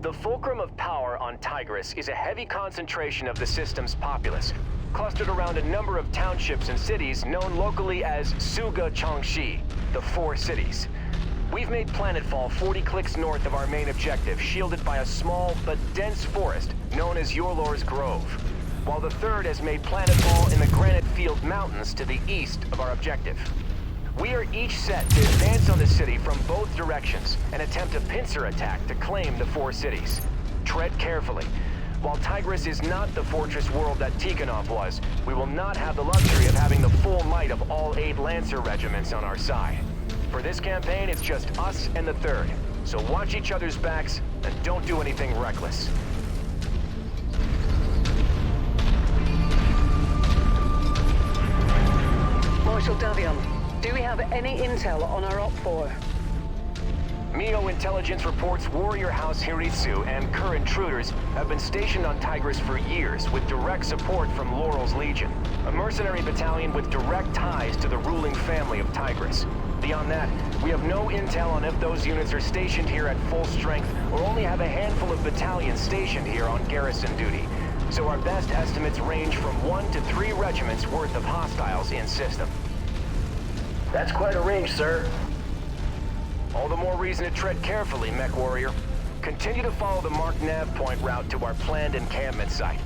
The fulcrum of power on Tigris is a heavy concentration of the system's populace, clustered around a number of townships and cities known locally as Suga Changxi, the Four Cities. We've made planetfall 40 clicks north of our main objective, shielded by a small but dense forest known as Yorlor's Grove, while the third has made planetfall in the Granite Field Mountains to the east of our objective. We are each set to advance on the city from both directions and attempt a pincer attack to claim the Four Cities. Tread carefully. While Tigris is not the fortress world that Tikhonov was, we will not have the luxury of having the full might of all 8 Lancer regiments on our side. For this campaign, it's just us and the third, so watch each other's backs and don't do anything reckless. Marshal Davion, do we have any intel on our Op-4? Mio intelligence reports Warrior House Hiritsu and Kerr intruders have been stationed on Tigris for years with direct support from Laurel's Legion, a mercenary battalion with direct ties to the ruling family of Tigris. Beyond that, we have no intel on if those units are stationed here at full strength or only have a handful of battalions stationed here on garrison duty. So our best estimates range from 1 to 3 regiments worth of hostiles in system. That's quite a range, sir. All the more reason to tread carefully, Mechwarrior. Continue to follow the marked nav point route to our planned encampment site.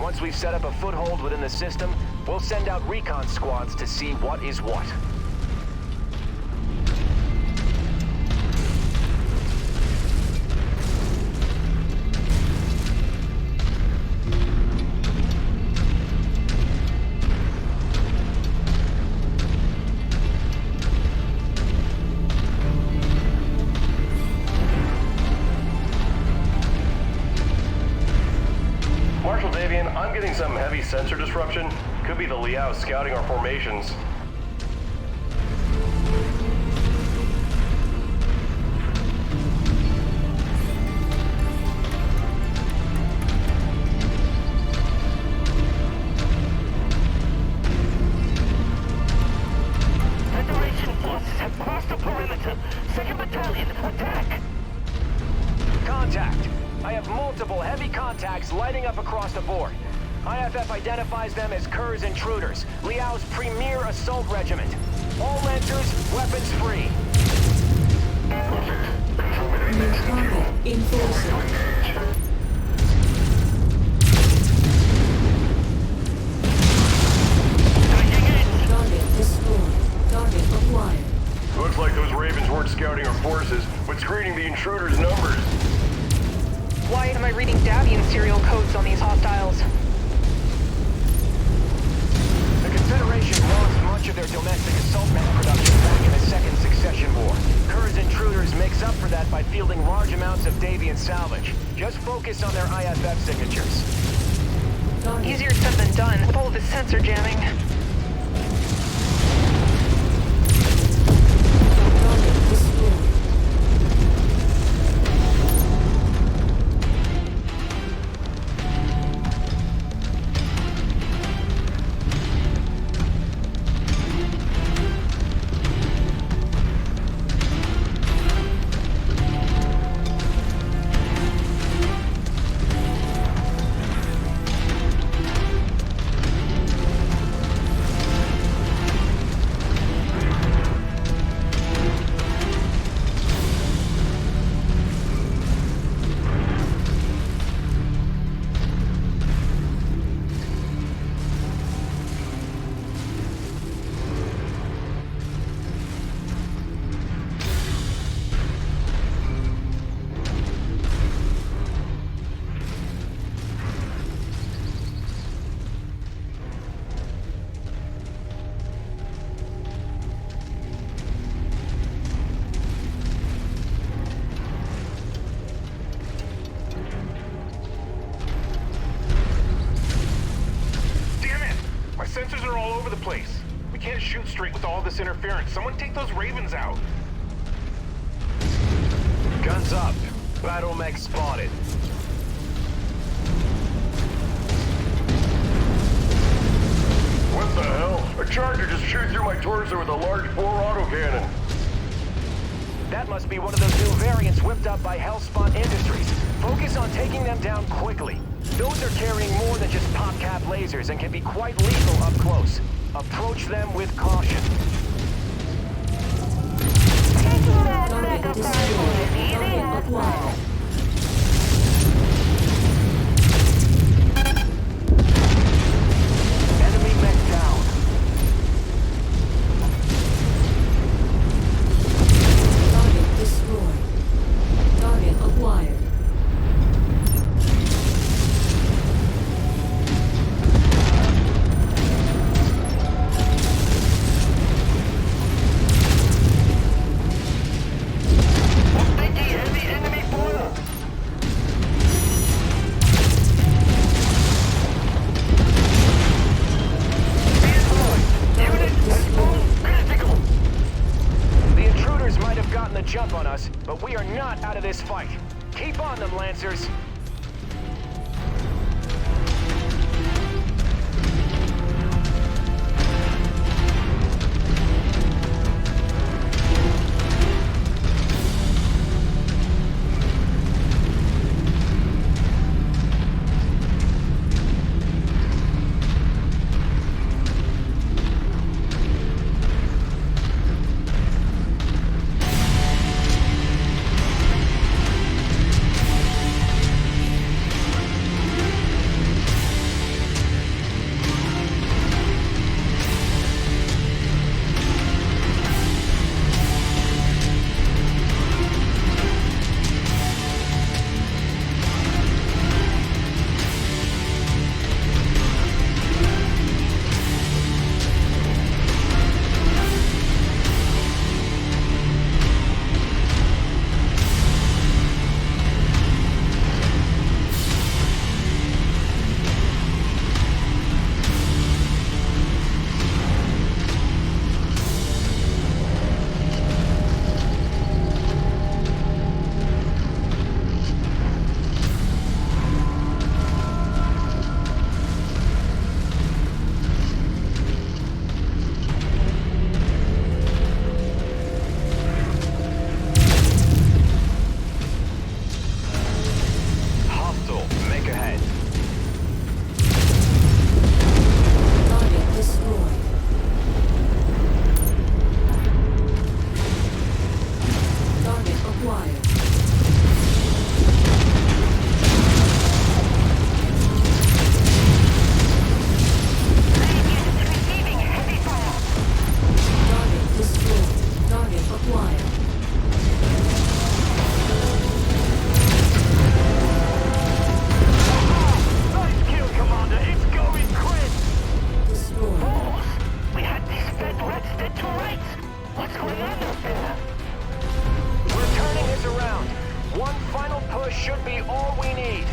Once we've set up a foothold within the system, we'll send out recon squads to see what is what. I'm getting some heavy sensor disruption. Could be the Liao scouting our formations. Federation forces have crossed the perimeter. 2nd Battalion, attack! Contact! I have multiple heavy contacts lighting up across the board. IFF identifies them as Kerr's intruders, Liao's premier assault regiment. All Lancers, weapons free. Target destroyed. Target acquired. Looks like those Ravens weren't scouting our forces, but screening the intruders' numbers. Why am I reading Davian serial codes on these hostiles? The Confederation lost much of their domestic assault mech production back in the Second Succession War. Kerr's intruders makes up for that by fielding large amounts of Davian salvage. Just focus on their IFF signatures. Easier said than done with all of this sensor jamming. Target destroyed. Sensors are all over the place. We can't shoot straight with all this interference. Someone take those Ravens out. Guns up. Battle mech spotted. What the hell? A Charger just chewed through my torso with a large bore autocannon. That must be one of those new variants whipped up by Hellspawn Industries. Focus on taking them down quickly. Those are carrying more than just pop-cap lasers and can be quite lethal up close. Approach them with caution. Target destroyed. Target acquired. Enemy mech down. Target destroyed. Target acquired. The intruders might have gotten the jump on us, but we are not out of this fight. Keep on them, Lancers. Hostile, make ahead. Target destroyed. Target acquired. Target destroyed. Target acquired. Nice kill, Commander. It's going quick. Destroyed. We had these fed rats dead to rights. What's going on up there? We're turning this around. One final push should be all we need.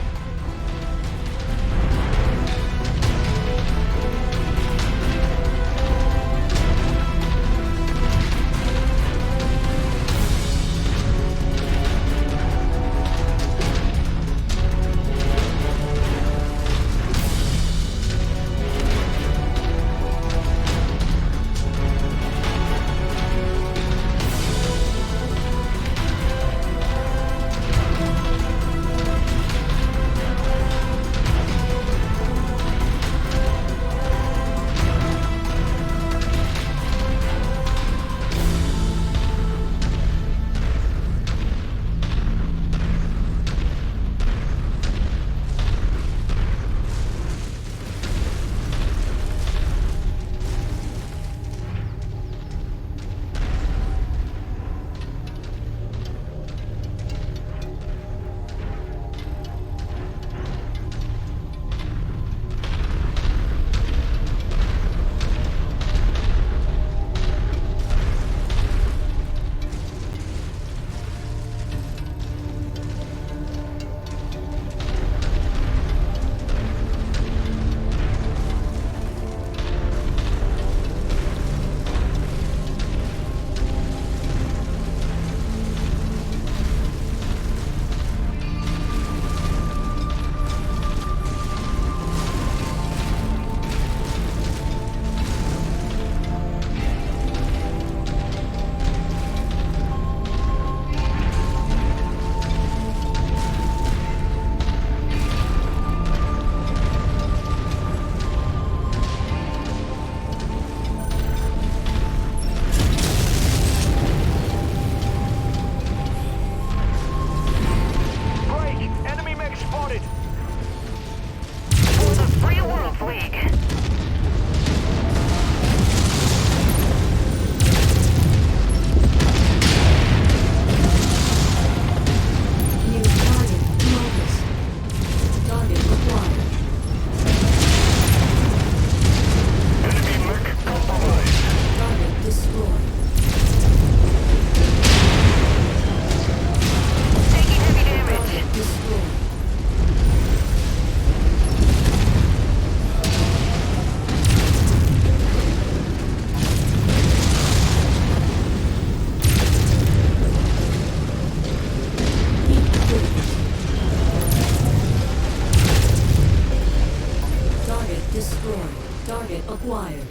acquired.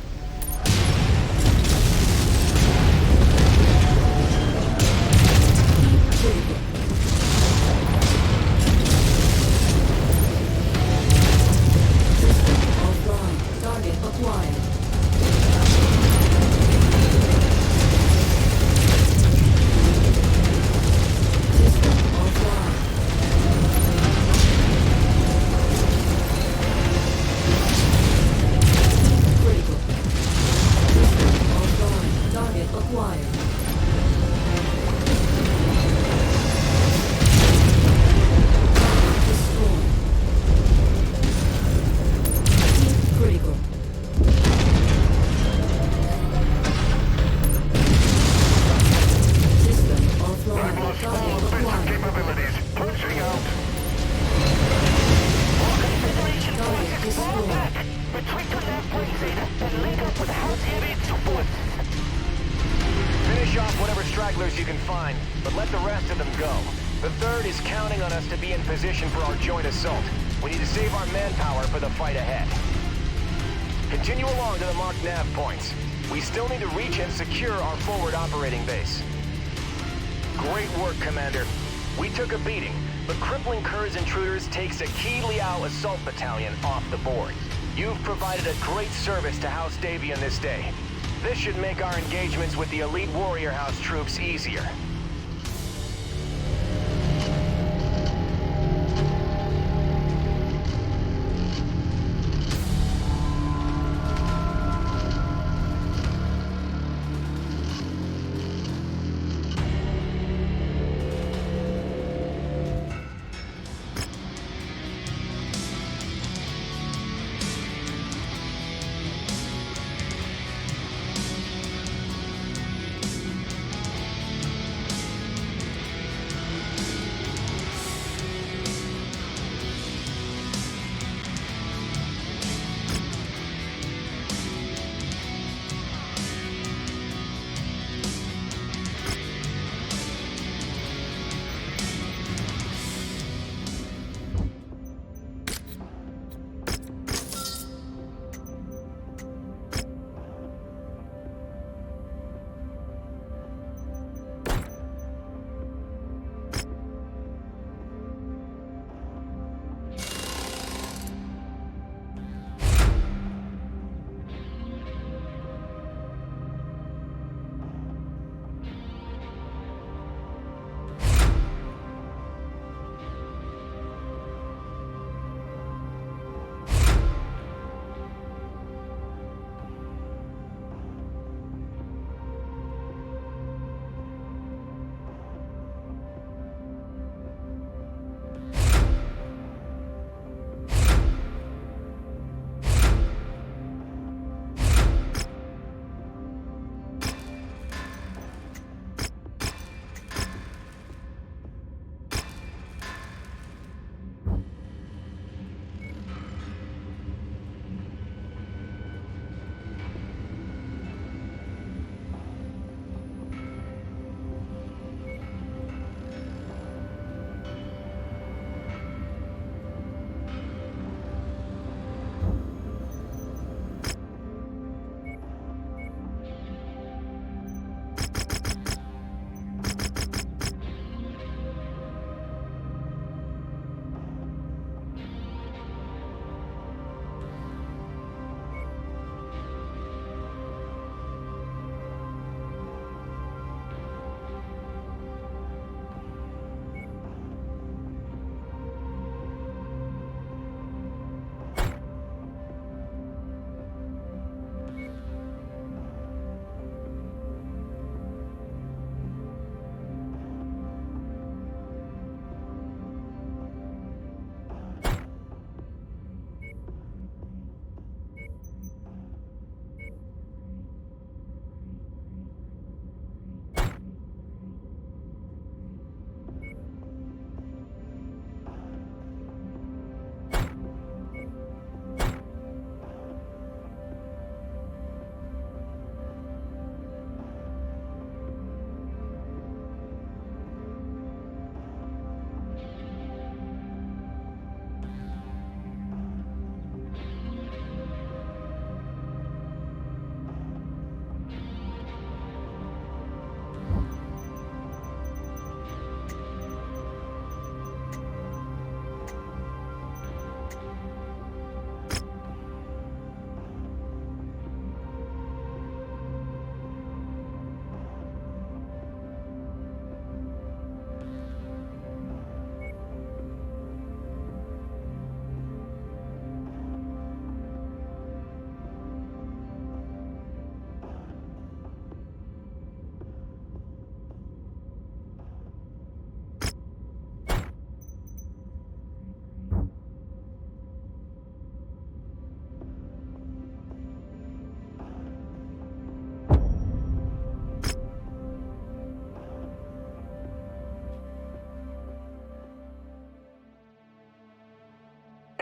Critical. System offline. Target acquired. System offline. Critical. System offline. Target acquired. Target destroyed. Critical. System offline. Target acquired. Capabilities. Pushing out. Target destroyed. Retreat to left Blazing and link up with House Units forces. Finish off whatever stragglers you can find, but let the rest of them go. The 3rd is counting on us to be in position for our joint assault. We need to save our manpower for the fight ahead. Continue along to the marked nav points. We still need to reach and secure our forward operating base. Great work, Commander. We took a beating, but crippling Kurz intruders takes a key Liao assault battalion off the board. You've provided a great service to House Davion this day. This should make our engagements with the elite Warrior House troops easier.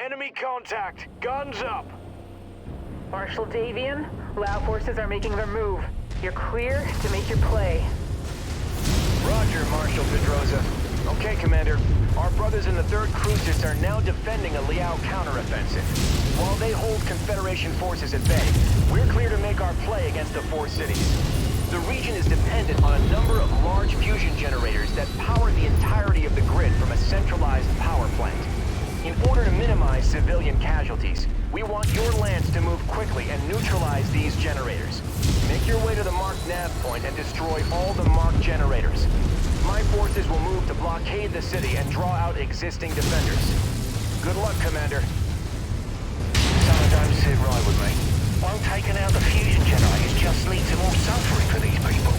Enemy contact. Guns up. Marshal Davian, Lao forces are making their move. You're clear to make your play. Roger, Marshal Pedroza. Okay, Commander. Our brothers in the 3rd Crucis are now defending a Liao counteroffensive. While they hold Confederation forces at bay, we're clear to make our play against the 4 cities. The region is dependent on a number of large fusion generators that power the entirety of the grid from a centralized power plant. In order to minimize civilian casualties, we want your lance to move quickly and neutralize these generators. Make your way to the marked nav point and destroy all the marked generators. My forces will move to blockade the city and draw out existing defenders. Good luck, Commander. Something don't sit right with me. Won't taking out the fusion generators just lead to more suffering for these people?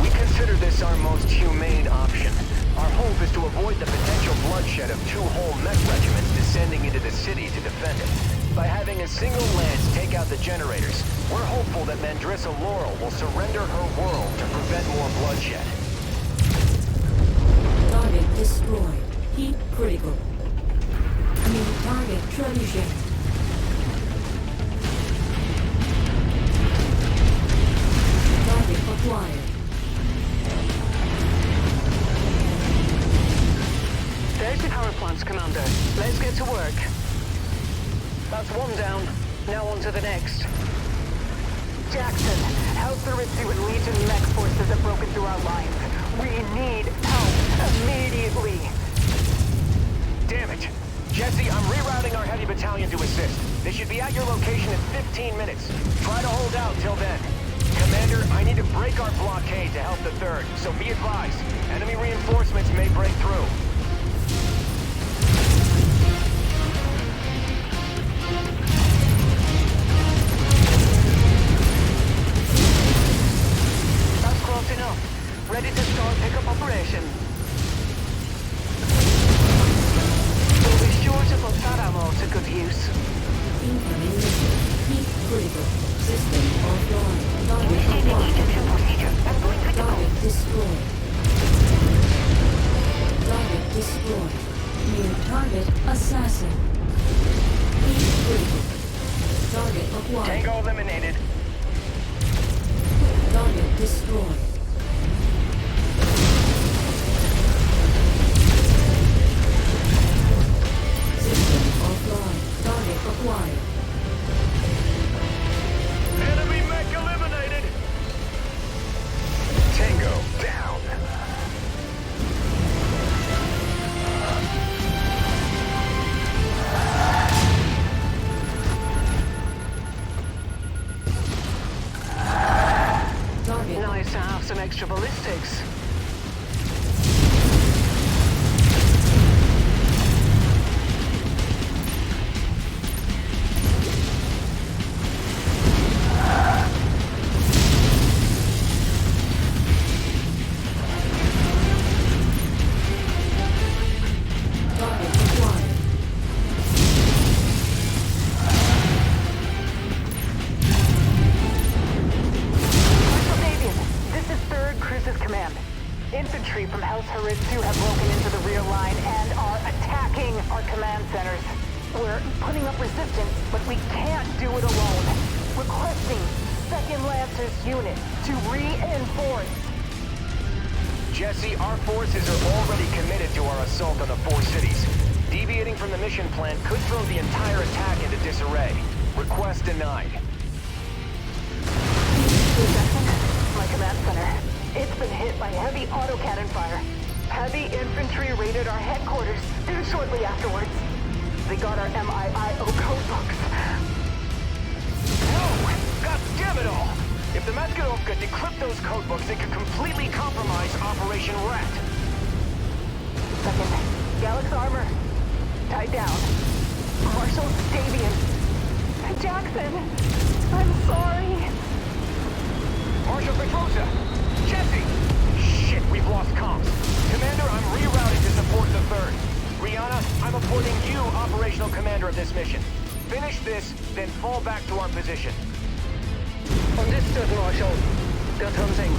We consider this our most humane option. Our hope is to avoid the potential bloodshed of 2 whole mech regiments descending into the city to defend it. By having a single lance take out the generators, we're hopeful that Mandrissa Laurel will surrender her world to prevent more bloodshed. Target destroyed. Heat critical. New target trebuchet. Target acquired. There's the power plants, Commander. Let's get to work. That's one down. Now on to the next. Jackson, House Aritsu and Legion mech forces have broken through our lines. We need help immediately. Damn it! Jesse, I'm rerouting our heavy battalion to assist. They should be at your location in 15 minutes. Try to hold out till then. Commander, I need to break our blockade to help the 3rd, so be advised. Enemy reinforcements may break through. That's close enough. Ready to start pickup operation. We'll be sure to put that ammo to good use. Incoming missile. Heat critical. System offline. Target Initiating acquired. ejection procedure. I'm going critical. Target destroyed. Target destroyed. New target assassin. Heat critical. Target acquired. Tango eliminated. Target destroyed. System offline. Target acquired. Enemy mech eliminated. Tango down. Target Nice to have some extra ballistics. target acquired. Marshal Davian, this is 3rd Crucis Command. Infantry from House Haritsu have broken into the rear line and are attacking our command centers. We're putting up resistance, but we can't do it alone. Requesting 2nd Lancers unit to reinforce. Jesse, our forces are already committed to our assault on the 4 cities. Deviating from the mission plan could throw the entire attack into disarray. Request denied. Jackson, my command center. It's been hit by heavy autocannon fire. Heavy infantry raided our headquarters shortly afterwards. They got our MIIO code books. No! God damn it all! If the Mechwarrior decrypt those codebooks, it could completely compromise Operation Rat. 2nd, Galax armor. Tied down. Marshal Davian. Jackson, I'm sorry. Marshal Pedroza! Jesse! Shit, we've lost comms. Commander, I'm rerouting to support the 3rd. Rihanna, I'm appointing you operational commander of this mission. Finish this, then fall back to our position. Understood, Marshal. Good hunting.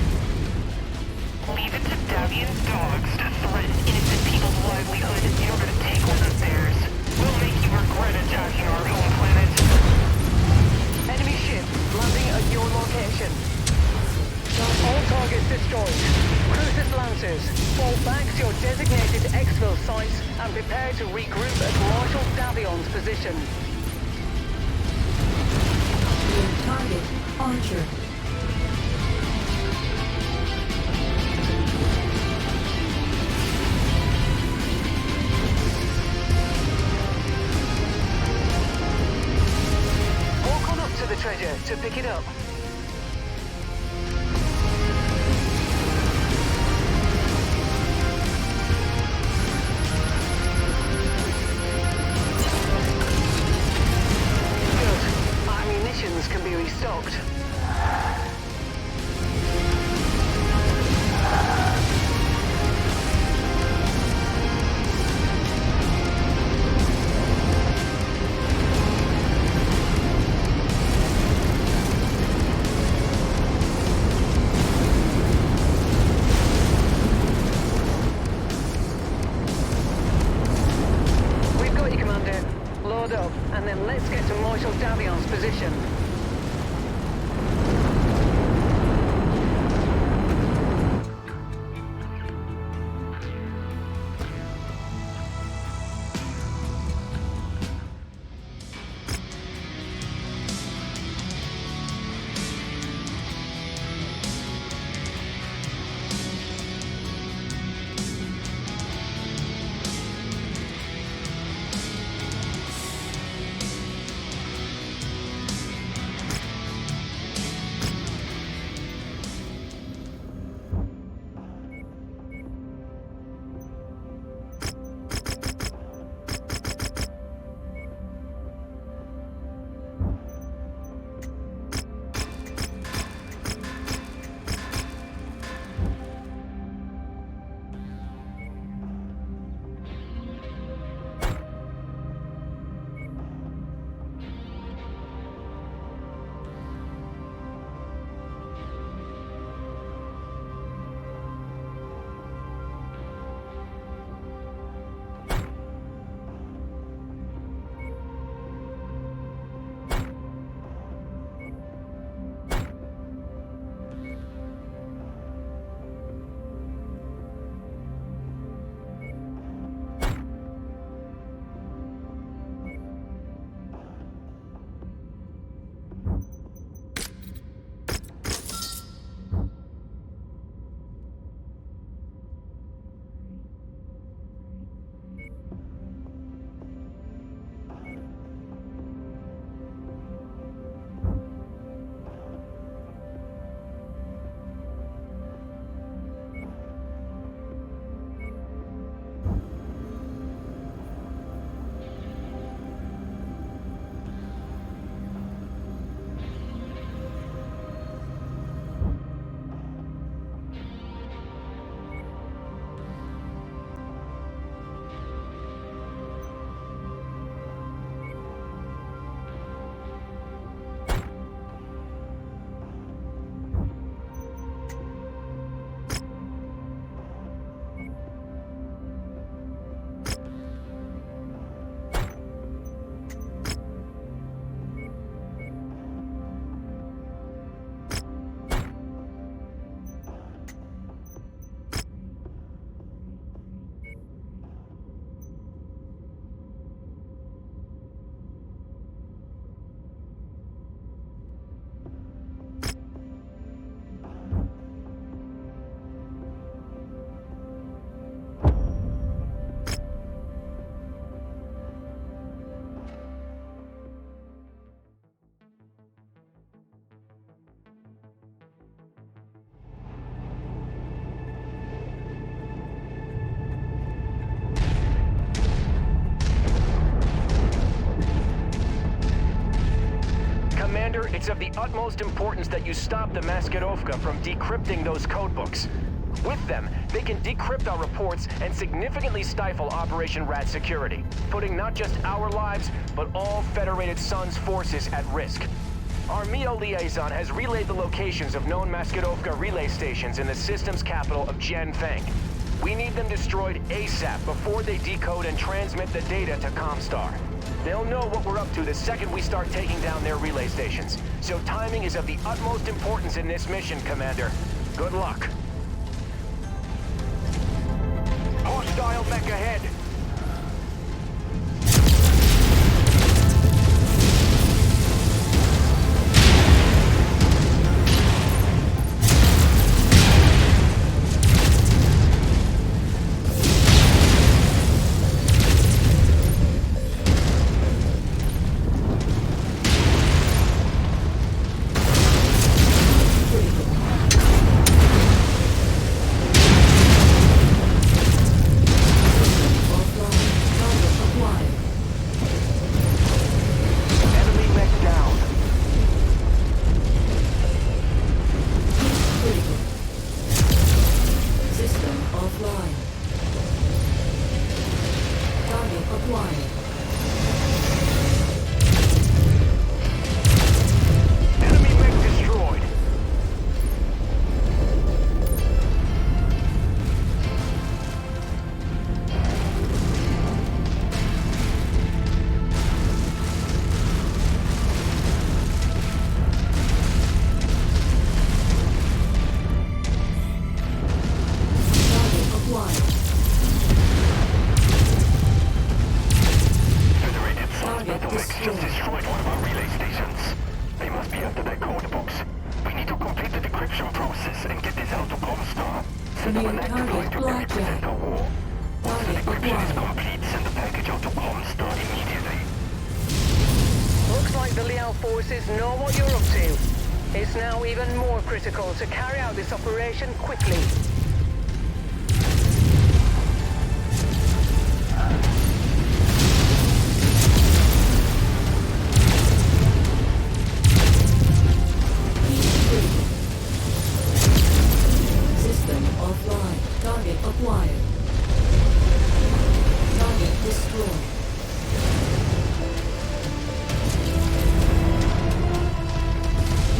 Leave it to Davian's dogs to threaten innocent people's livelihood in order to take one of theirs. We'll Fall back to your designated exfil sites and prepare to regroup at Marshal Davion's position. New target, Archer. Walk on up to the treasure to pick it up. Can be restocked. We've got you, Commander. Load up, and then let's get to Marshal Davion's position. It's of the utmost importance that you stop the Mechwarrior from decrypting those codebooks. With them, they can decrypt our reports and significantly stifle Operation Rat security, putting not just our lives, but all Federated Suns forces at risk. Our MEO liaison has relayed the locations of known Mechwarrior relay stations in the system's capital of Jianfeng. We need them destroyed ASAP before they decode and transmit the data to Comstar. They'll know what we're up to the second we start taking down their relay stations. So timing is of the utmost importance in this mission, Commander. Good luck. acquired. Enemy mech destroyed. Target acquired. Federated Sons Target battle mechs just destroyed. destroyed one of our relay stations. They must be after their code books. We need to complete the decryption process and get this out to Comstar. Set up New an active target line to blackjack. represent our war. Once the Target decryption is acquired. complete, send the package out to Comstar immediately. Looks like the Liao forces know what you're up to. It's now even more critical to carry out this operation quickly. System offline. Target acquired. Target destroyed.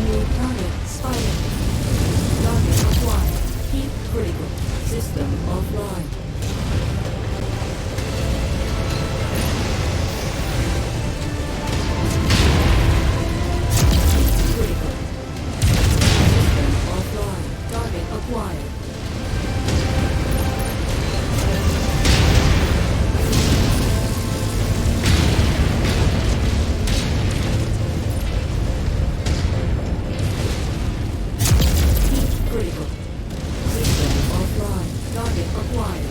New target spotted. Target acquired. Heat critical. System offline. Heat critical. System offline. Target acquired. Heat critical. System offline. Target acquired.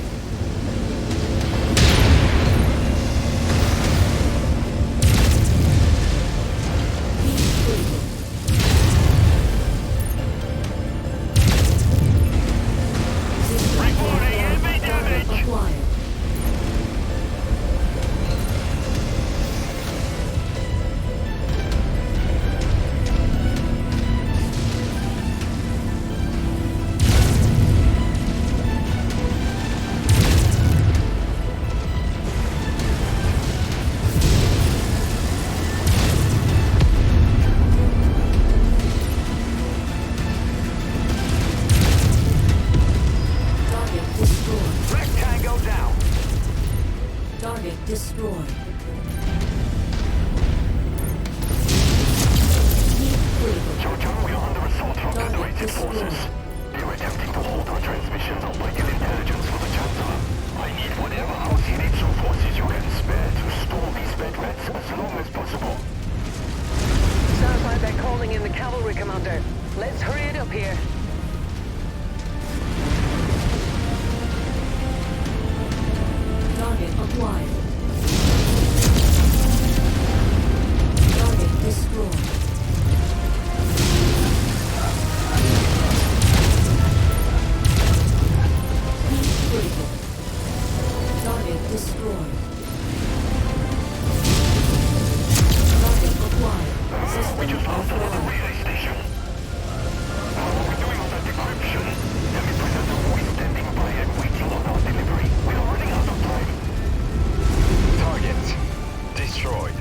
Heat critical. System Reporting offline. enemy Target damage. acquired. Target destroyed. Rectangle down. Target destroyed. Heat critical. Jojo, we are under assault from Target Federated destroyed. forces. They are attempting to hold our transmissions on vital intelligence for the Chancellor. I need whatever house units or forces you can spare to stall these bedrats as long as possible. Sounds like they're calling in the cavalry commander. Let's hurry it up here. Target acquired. Target destroyed. Heat critical. Target destroyed. Target acquired. We System just lost another offline. relay station. How are we doing on that decryption? Enemy prisoners are always standing by and waiting on our delivery. We are running out of time. Target destroyed.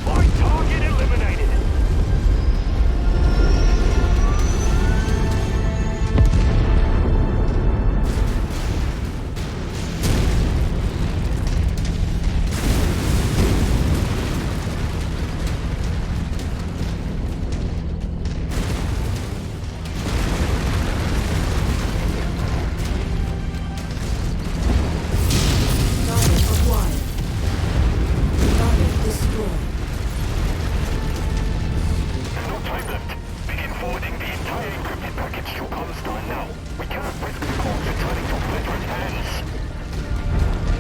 My target eliminated. Target acquired. Target destroyed. No time left. Begin forwarding the entire encrypted package to Comstar now. We cannot risk the codes returning to Federate hands.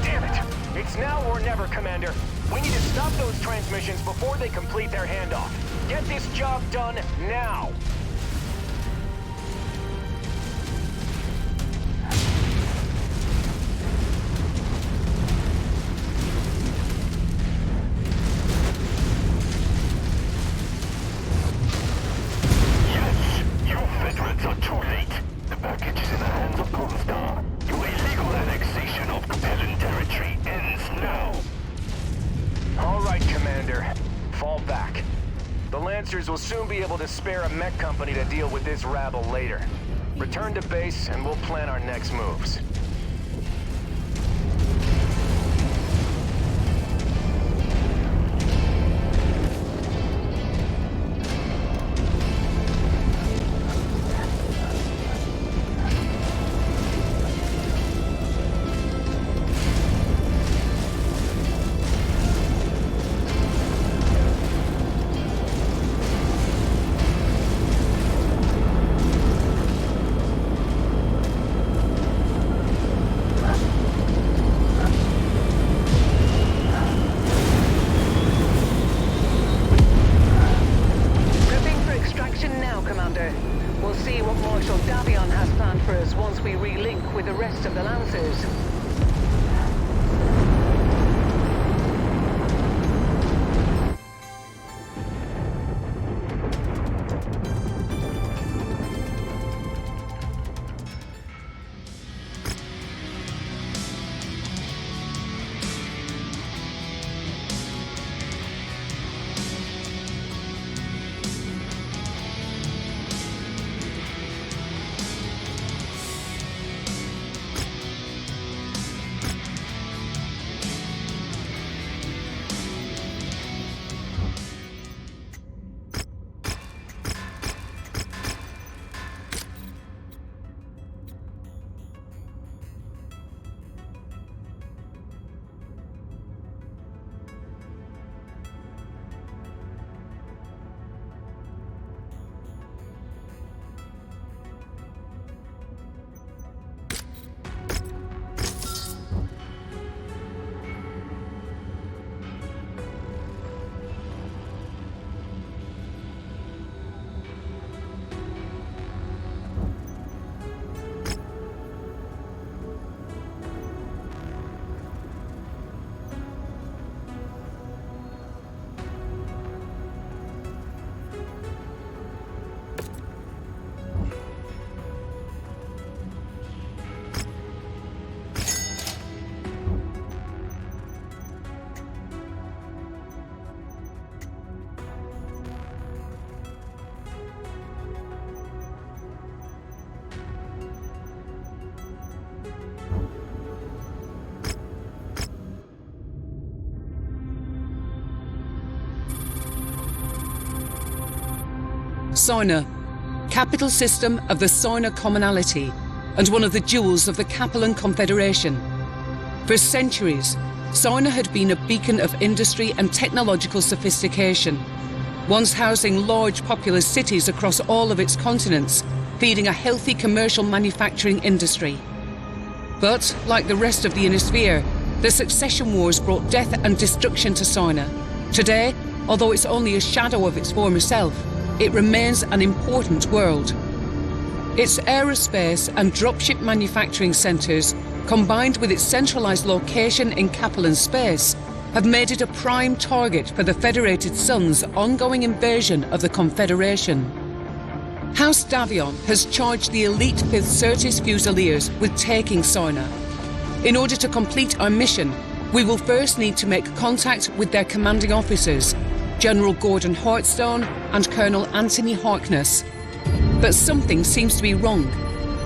Damn it! It's now or never, Commander. We need to stop those transmissions before they complete their handoff. Get this job done now! Yes, you Federates are too late. The package is in the hands of Comstar. Your illegal annexation of Capellan territory ends. sensors will soon be able to spare a mech company to deal with this rabble later. Return to base and we'll plan our next moves. We'll see what Marshal Davion has planned for us once we relink with the rest of the Lancers. Soina, capital system of the Soina Commonality and one of the jewels of the Capellan Confederation. For centuries, Soina had been a beacon of industry and technological sophistication, once housing large populous cities across all of its continents, feeding a healthy commercial manufacturing industry. But, like the rest of the Innisphere, the succession wars brought death and destruction to Soina. Today, although it's only a shadow of its former self, it remains an important world. Its aerospace and dropship manufacturing centres, combined with its centralised location in Capellan space, have made it a prime target for the Federated Sun's ongoing invasion of the Confederation. House Davion has charged the elite 5th Certis Fusiliers with taking Soina. In order to complete our mission, we will first need to make contact with their commanding officers, General Gordon Hartstone and Colonel Anthony Harkness. But something seems to be wrong.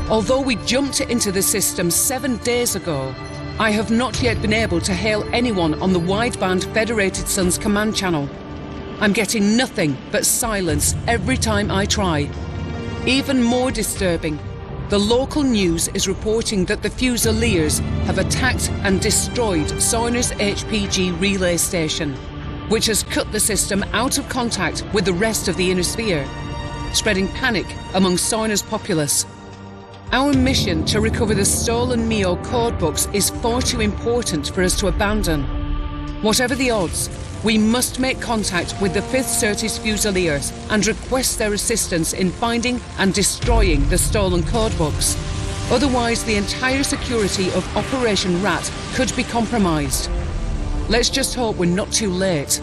Although we jumped into the system 7 days ago, I have not yet been able to hail anyone on the wideband Federated Sun's command channel. I'm getting nothing but silence every time I try. Even more disturbing, the local news is reporting that the Fusiliers have attacked and destroyed Soina's HPG relay station, which has cut the system out of contact with the rest of the Innisphere, spreading panic among Soina's populace. Our mission to recover the stolen Mio codebooks is far too important for us to abandon. Whatever the odds, we must make contact with the 5th Certis Fusiliers and request their assistance in finding and destroying the stolen codebooks. Otherwise, the entire security of Operation Rat could be compromised. Let's just hope we're not too late.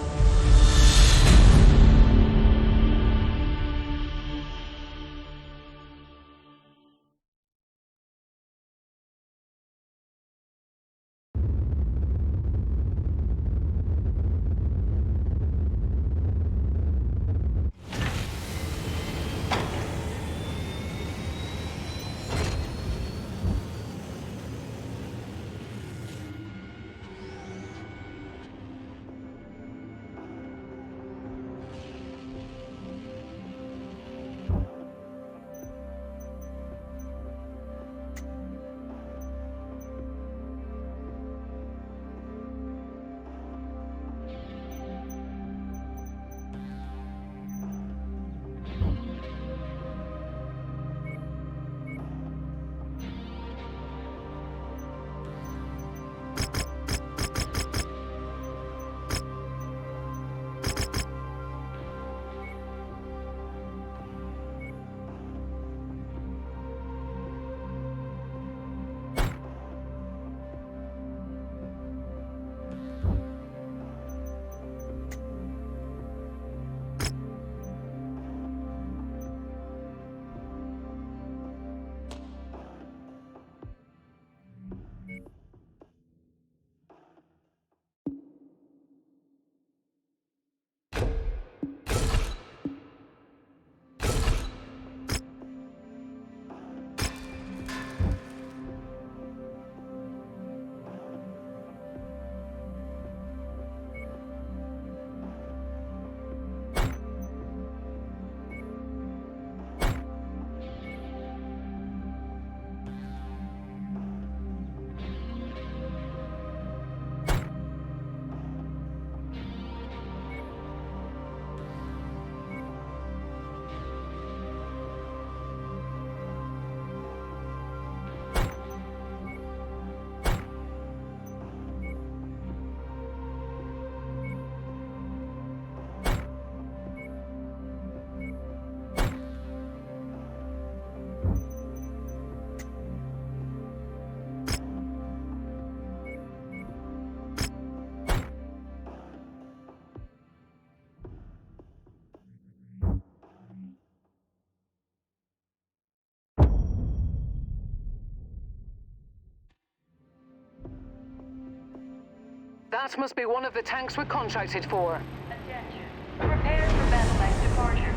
That must be one of the tanks we're contracted for. Attention. Prepare for battle act departure.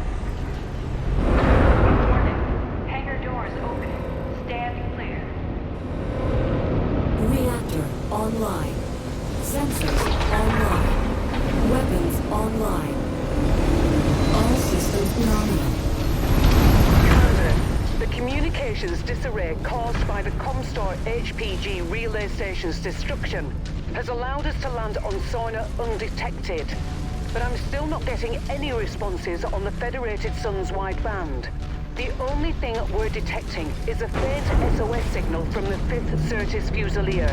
Warning. Hangar doors open. Stand clear. Reactor online. Sensors online. Weapons online. All systems nominal. Commander, the communications disarray caused by the Comstar HPG relay station's destruction has allowed us to land on Soina undetected. But I'm still not getting any responses on the Federated Sun's wideband. The only thing we're detecting is a faint SOS signal from the 5th Certis Fusilier.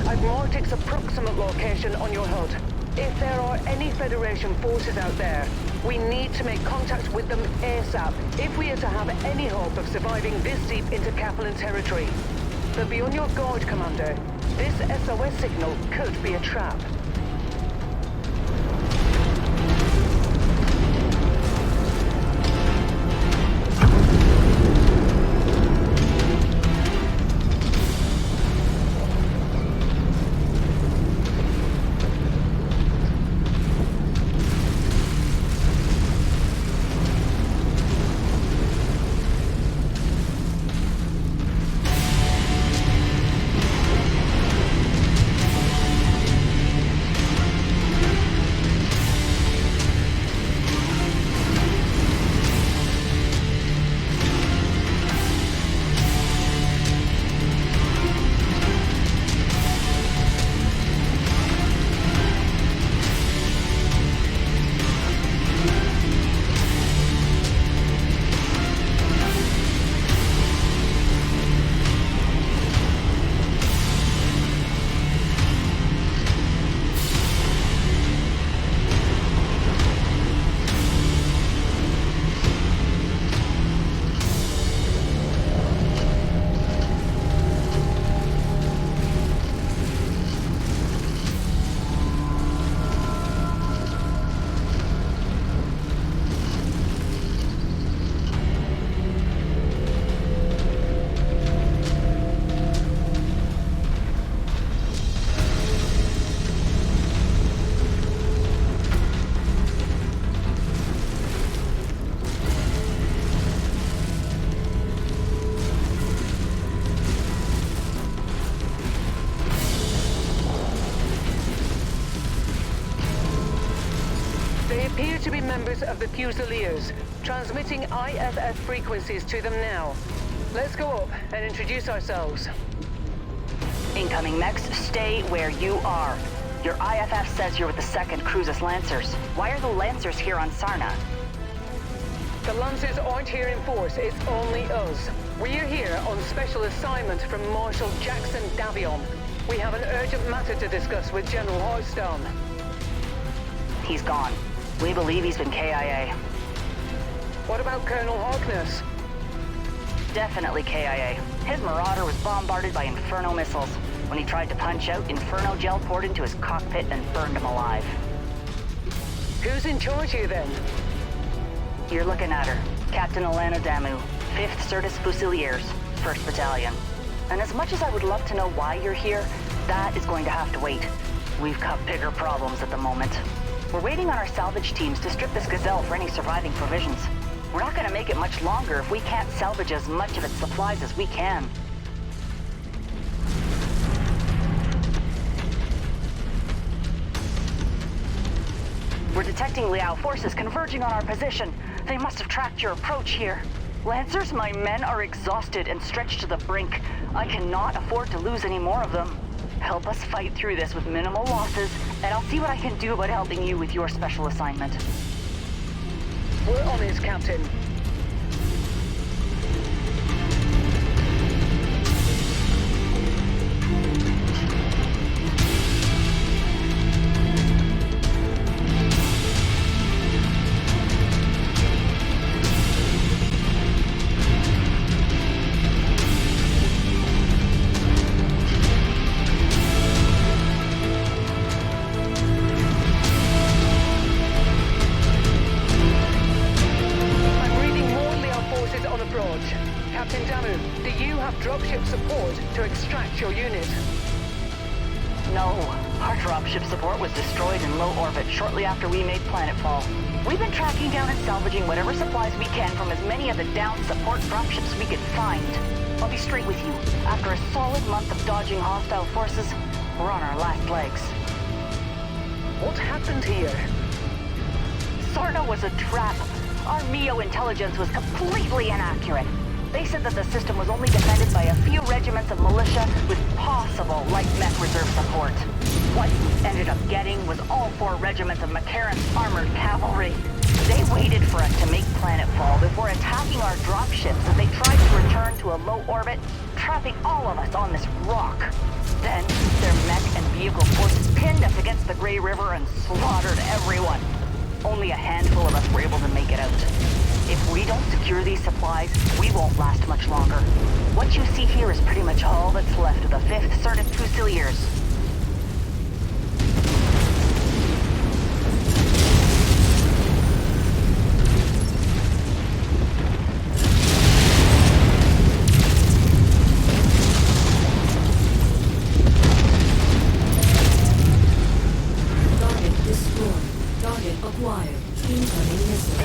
I've marked its approximate location on your HUD. If there are any Federation forces out there, we need to make contact with them ASAP if we are to have any hope of surviving this deep into Kaplan territory. But be on your guard, Commander. This SOS signal could be a trap. Appear to be members of the Fusiliers, transmitting IFF frequencies to them now. Let's go up and introduce ourselves. Incoming mechs, stay where you are. Your IFF says you're with the 2nd Cruises Lancers. Why are the Lancers here on Sarna? The Lancers aren't here in force, it's only us. We're here on special assignment from Marshal Jackson Davion. We have an urgent matter to discuss with General Hearthstone. He's gone. We believe he's been KIA. What about Colonel Harkness? Definitely KIA. His Marauder was bombarded by Inferno missiles. When he tried to punch out, Inferno gel poured into his cockpit and burned him alive. Who's in charge here then? You're looking at her. Captain Alana Damu, 5th Certis Fusiliers, 1st Battalion. And as much as I would love to know why you're here, that is going to have to wait. We've got bigger problems at the moment. We're waiting on our salvage teams to strip this Gazelle for any surviving provisions. We're not going to make it much longer if we can't salvage as much of its supplies as we can. We're detecting Liao forces converging on our position. They must have tracked your approach here. Lancers, my men are exhausted and stretched to the brink. I cannot afford to lose any more of them. Help us fight through this with minimal losses, and I'll see what I can do about helping you with your special assignment. We're on it, Captain. Captain Damu, do you have dropship support to extract your unit? No. Our dropship support was destroyed in low orbit shortly after we made planetfall. We've been tracking down and salvaging whatever supplies we can from as many of the down support dropships we could find. I'll be straight with you. After a solid month of dodging hostile forces, we're on our last legs. What happened here? Sorna was a trap. Our MEO intelligence was completely inaccurate. They said that the system was only defended by a few regiments of militia with possible light mech reserve support. What we ended up getting was all 4 regiments of Mechwarrion's armored cavalry. They waited for us to make planetfall before attacking our dropships as they tried to return to a low orbit, trapping all of us on this rock. Then, their mech and vehicle forces pinned us against the Grey River and slaughtered everyone. Only a handful of us were able to make it out. If we don't secure these supplies, we won't last much longer. What you see here is pretty much all that's left of the 5th Certus Fusiliers. Target destroyed. Target acquired. Incoming missile.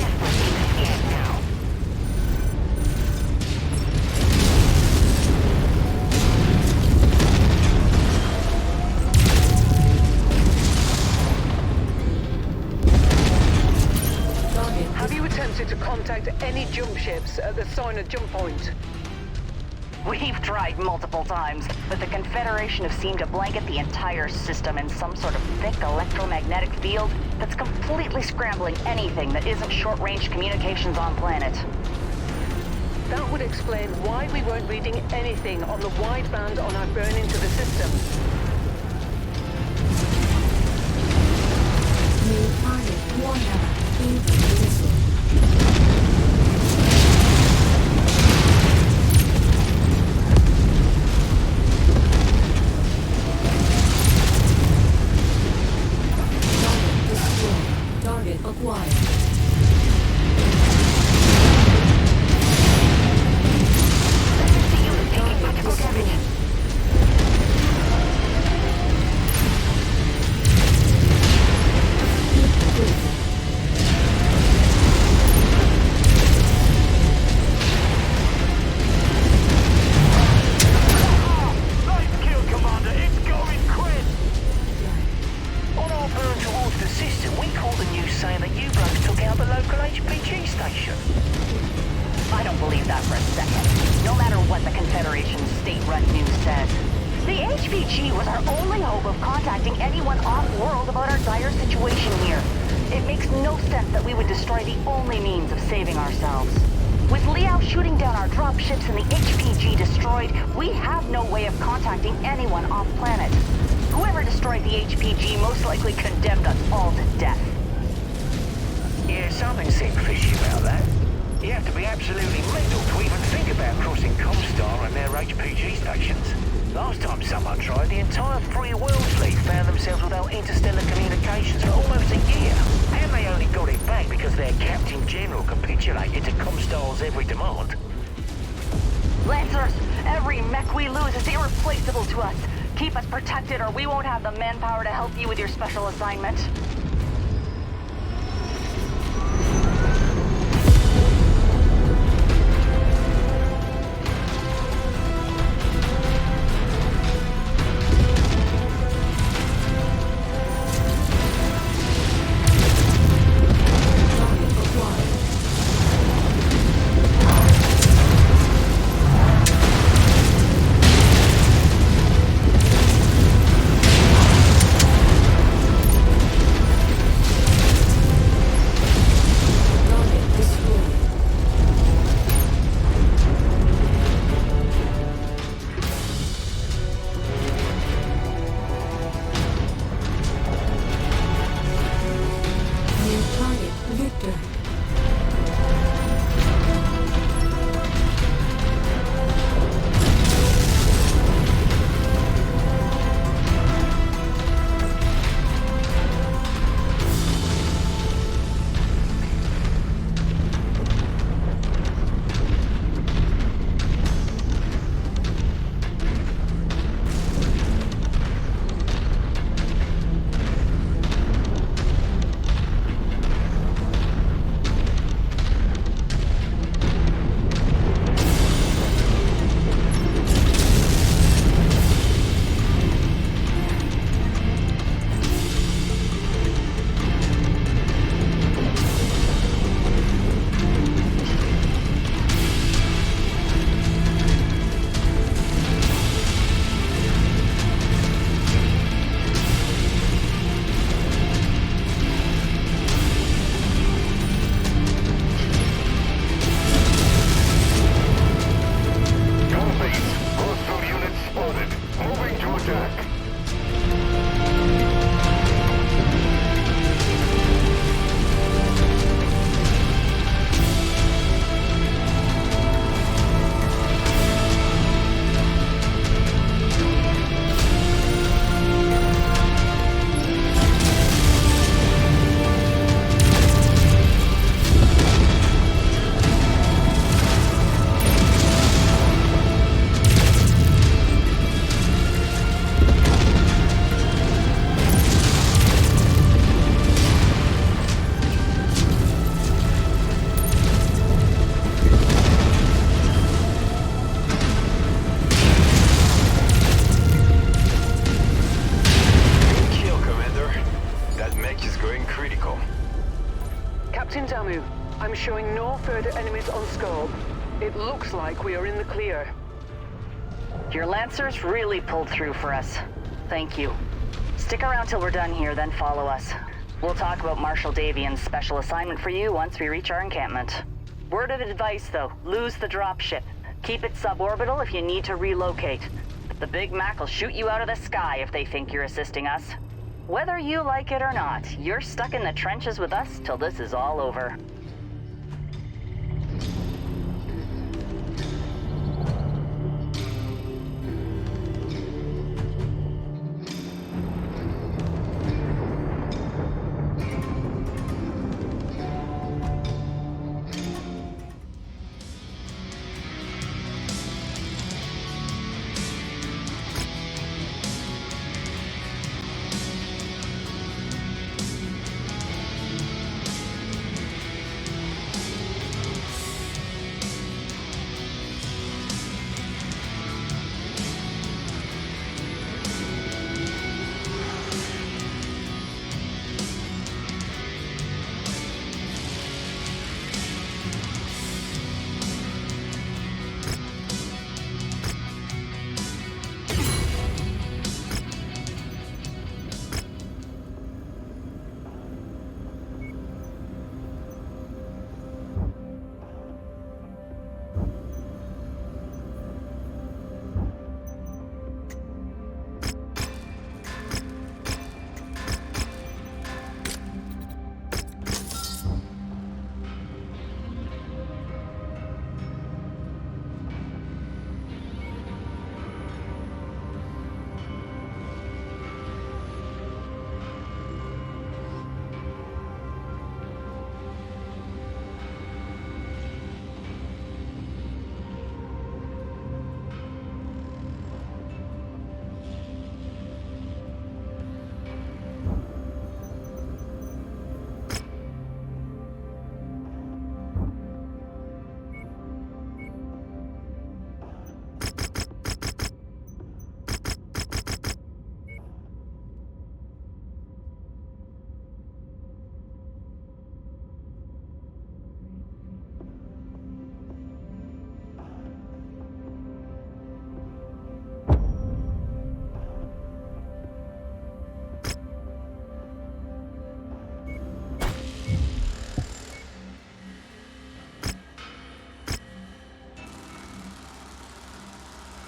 Have you attempted to contact any jump ships at the Soina jump point? We've tried multiple times, but the Confederation have seemed to blanket the entire system in some sort of thick electromagnetic field that's completely scrambling anything that isn't short-range communications on planet. That would explain why we weren't reading anything on the wideband on our burn into the system. New target. Warhammer. Incoming missile. Target destroyed. Target acquired. Target destroyed. Nice kill, Commander. It's going quick. On our burn towards the system, we caught the news saying that you blokes took out the local HPG station. I don't believe that for a second. No matter what the Confederation's state-run news says. The HPG was our only hope of contacting anyone off-world about our dire situation here. It makes no sense that we would destroy the only means of saving ourselves. With Liao shooting down our dropships and the HPG destroyed, we have no way of contacting anyone off-planet. Whoever destroyed the HPG most likely condemned us all to death. Yeah, something seemed fishy about that. You have to be absolutely mental to even think about crossing Comstar and their HPG stations. Last time someone tried, the entire Free World Fleet found themselves without interstellar communications for almost a year. And they only got it back because their Captain General capitulated to Comstar's every demand. Lancers, every mech we lose is irreplaceable to us. Keep us protected or we won't have the manpower to help you with your special assignment. Target acquired. Captain Damu, I'm showing no further enemies on scope. It looks like we are in the clear. Your Lancers really pulled through for us. Thank you. Stick around till we're done here, then follow us. We'll talk about Marshal Davian's special assignment for you once we reach our encampment. Word of advice, though, lose the dropship. Keep it suborbital if you need to relocate. The Big Mac will shoot you out of the sky if they think you're assisting us. Whether you like it or not, you're stuck in the trenches with us till this is all over.